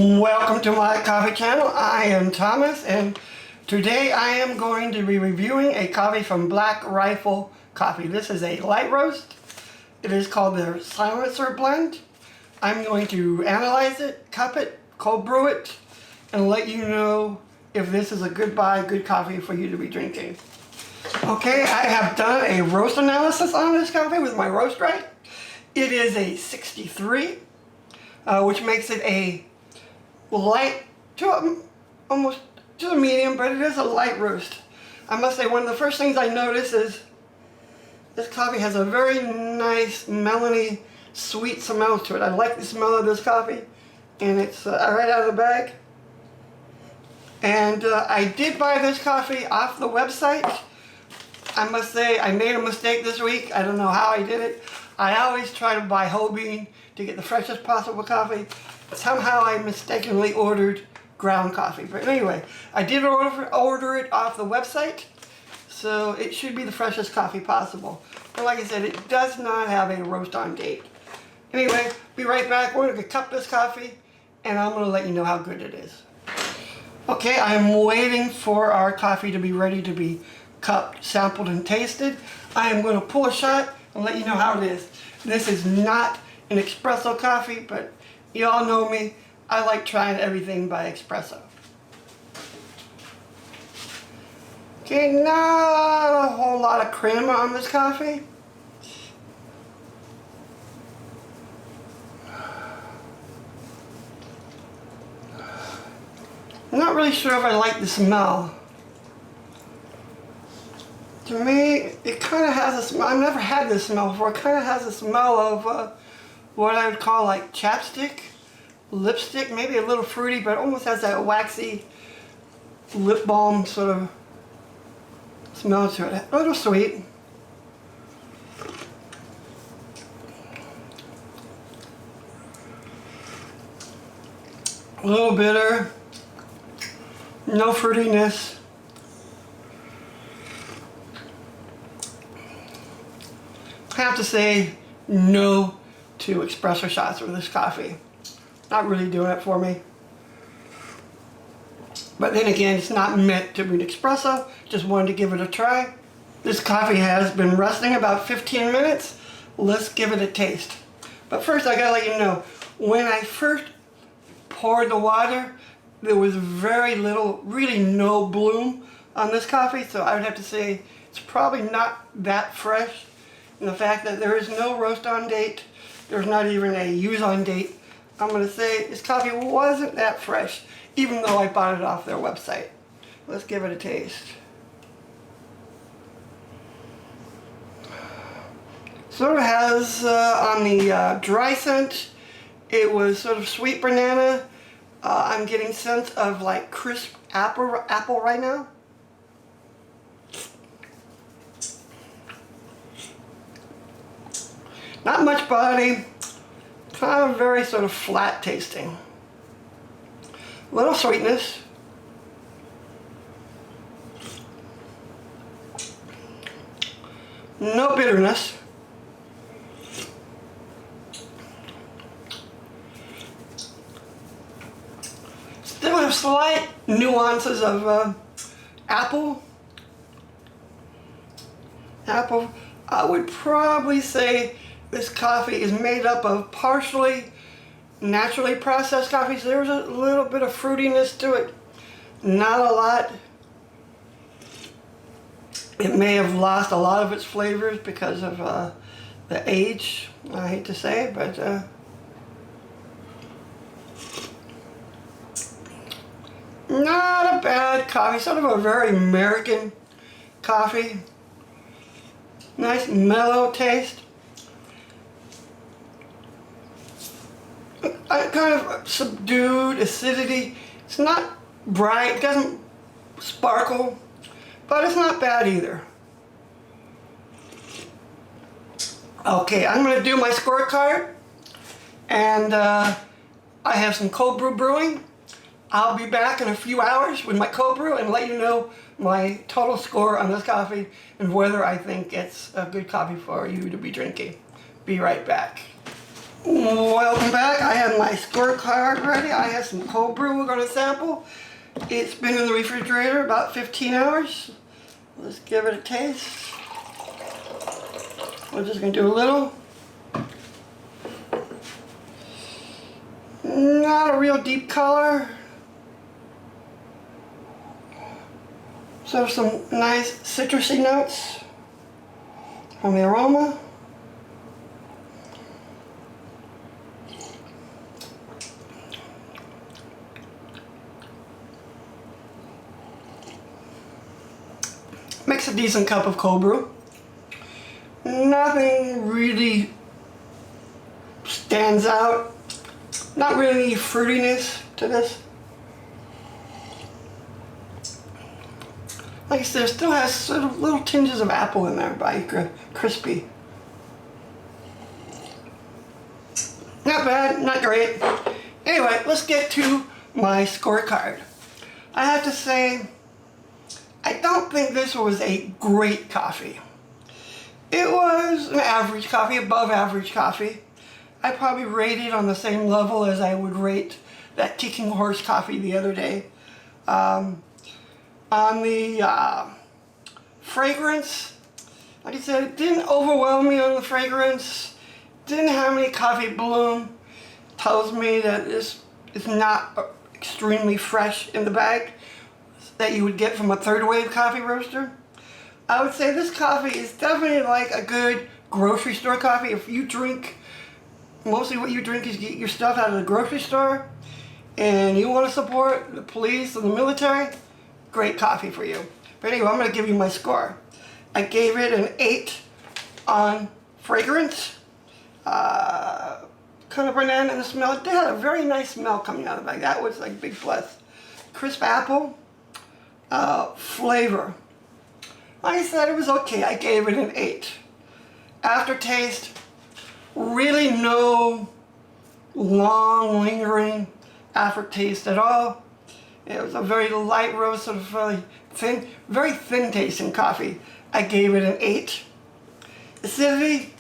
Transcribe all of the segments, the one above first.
Welcome to my coffee channel. I am Thomas, and today I am going to be reviewing a coffee from Black Rifle Coffee. This is a light roast. It is called their Silencer Blend. I'm going to analyze it, cup it, cold brew it, and let you know if this is a good buy, good coffee for you to be drinking. Okay, I have done a roast analysis on this coffee with my roast right. It is a 63, which makes it a light to almost to a medium, but it is a light roast. I must say, one of the first things I notice is this coffee has a very nice, melony, sweet smell to it. I like the smell of this coffee, and it's right out of the bag. And I did buy this coffee off the website. I must say, I made a mistake this week. I don't know how I did it. I always try to buy whole bean to get the freshest possible coffee. Somehow I mistakenly ordered ground coffee. But anyway, I did order it off the website, so it should be the freshest coffee possible. And like I said, it does not have a roast on date. Anyway, be right back. We're going to cup this coffee, and I'm going to let you know how good it is. Okay, I'm waiting for our coffee to be ready to be cupped, sampled, and tasted. I am going to pull a shot and let you know how it is. This is not an espresso coffee, but you all know me. I like trying everything by espresso. Okay, not a whole lot of crema on this coffee. I'm not really sure if I like the smell. To me, it kind of has a smell. I've never had this smell before. It kind of has a smell of what I would call like chapstick, lipstick, maybe a little fruity, but almost has that waxy lip balm sort of smell to it. A little sweet. A little bitter. No fruitiness. I have to say no to espresso shots with this coffee. Not really doing it for me. But then again, it's not meant to be an espresso. Just wanted to give it a try. This coffee has been resting about 15 minutes. Let's give it a taste. But first I gotta let you know, when I first poured the water, there was very little, really no bloom on this coffee. So I would have to say it's probably not that fresh. And the fact that there is no roast on date, there's not even a use on date, I'm going to say this coffee wasn't that fresh, even though I bought it off their website. Let's give it a taste. Sort of has on the dry scent, it was sort of sweet banana. I'm getting sense of like crisp apple right now. Not much body, kind of very sort of flat tasting. Little sweetness. No bitterness. Still have slight nuances of apple. I would probably say this coffee is made up of partially naturally processed coffees. There's a little bit of fruitiness to it. Not a lot. It may have lost a lot of its flavors because of the age. I hate to say it, but not a bad coffee. Sort of a very American coffee. Nice mellow taste. Kind of subdued acidity. It's not bright, it doesn't sparkle, but it's not bad either. Okay, I'm going to do my scorecard, and I have some cold brew brewing. I'll be back in a few hours with my cold brew and let you know my total score on this coffee and whether I think it's a good coffee for you to be drinking. Be right back. Welcome back. I have my scorecard ready. I have some cold brew we're going to sample. It's been in the refrigerator about 15 hours. Let's give it a taste. We're just going to do a little. Not a real deep color. So some nice citrusy notes from the aroma. Makes a decent cup of cold brew. Nothing really stands out. Not really any fruitiness to this. Like I said, it still has sort of little tinges of apple in there, but crispy. Not bad, not great. Anyway, let's get to my scorecard. I have to say, I don't think this was a great coffee. It was an average coffee, above average coffee. I probably rate it on the same level as I would rate that Kicking Horse coffee the other day. On the fragrance, like I said, it didn't overwhelm me on the fragrance. Didn't have any coffee bloom. Tells me that this is not extremely fresh in the bag that you would get from a third wave coffee roaster. I would say this coffee is definitely like a good grocery store coffee. If you drink, mostly what you drink is get your stuff out of the grocery store and you want to support the police and the military, great coffee for you. But anyway, I'm going to give you my score. I gave it an 8 on fragrance. Kind of banana in the smell. It did have a very nice smell coming out of the bag. That was like a big plus. Crisp apple. Flavor. Like I said, it was okay. I gave it an 8. Aftertaste, really no long lingering aftertaste at all. It was a very light roast, sort of very thin tasting coffee. I gave it an 8. Acidity,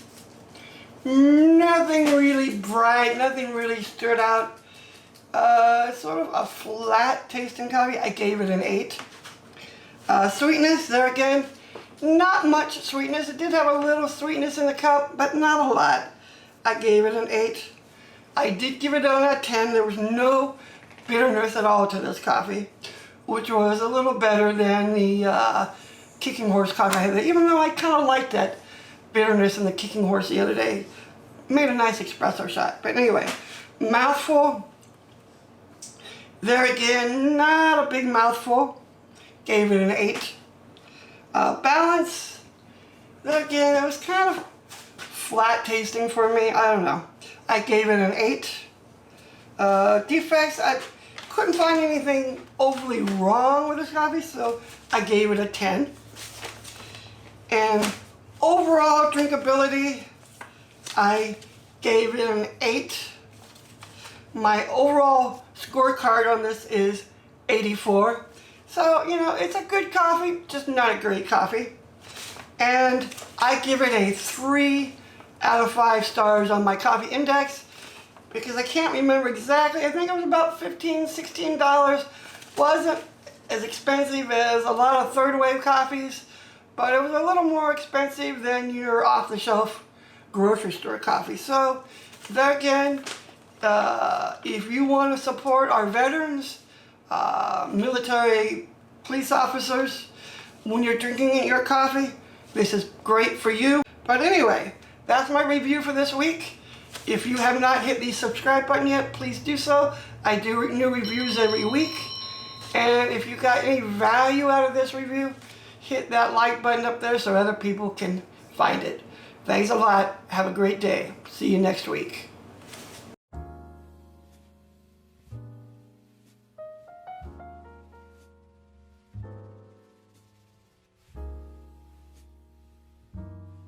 nothing really bright, nothing really stood out. Sort of a flat tasting coffee. I gave it an 8. Sweetness, there again, not much sweetness. It did have a little sweetness in the cup, but not a lot. I gave it an 8. I did give it a 10. There was no bitterness at all to this coffee, which was a little better than the Kicking Horse coffee I had, even though I kind of liked that bitterness in the Kicking Horse the other day. Made a nice espresso shot. But anyway, mouthful. There again, not a big mouthful. Gave it an 8. Balance. There again, it was kind of flat tasting for me. I don't know. I gave it an 8. Defects, I couldn't find anything overly wrong with this coffee, so I gave it a 10. And overall drinkability, I gave it an 8. My overall scorecard on this is 84. So, you know, it's a good coffee, just not a great coffee. And I give it a 3 out of 5 stars on my coffee index because I can't remember exactly. I think it was about $15, $16. Wasn't as expensive as a lot of third wave coffees, but it was a little more expensive than your off-the-shelf grocery store coffee. So, there again, if you want to support our veterans, military police officers, when you're drinking your coffee, this is great for you. But anyway, that's my review for this week. If you have not hit the subscribe button yet, please do so. I do new reviews every week. And if you got any value out of this review, hit that like button up there so other people can find it. Thanks a lot. Have a great day. See you next week.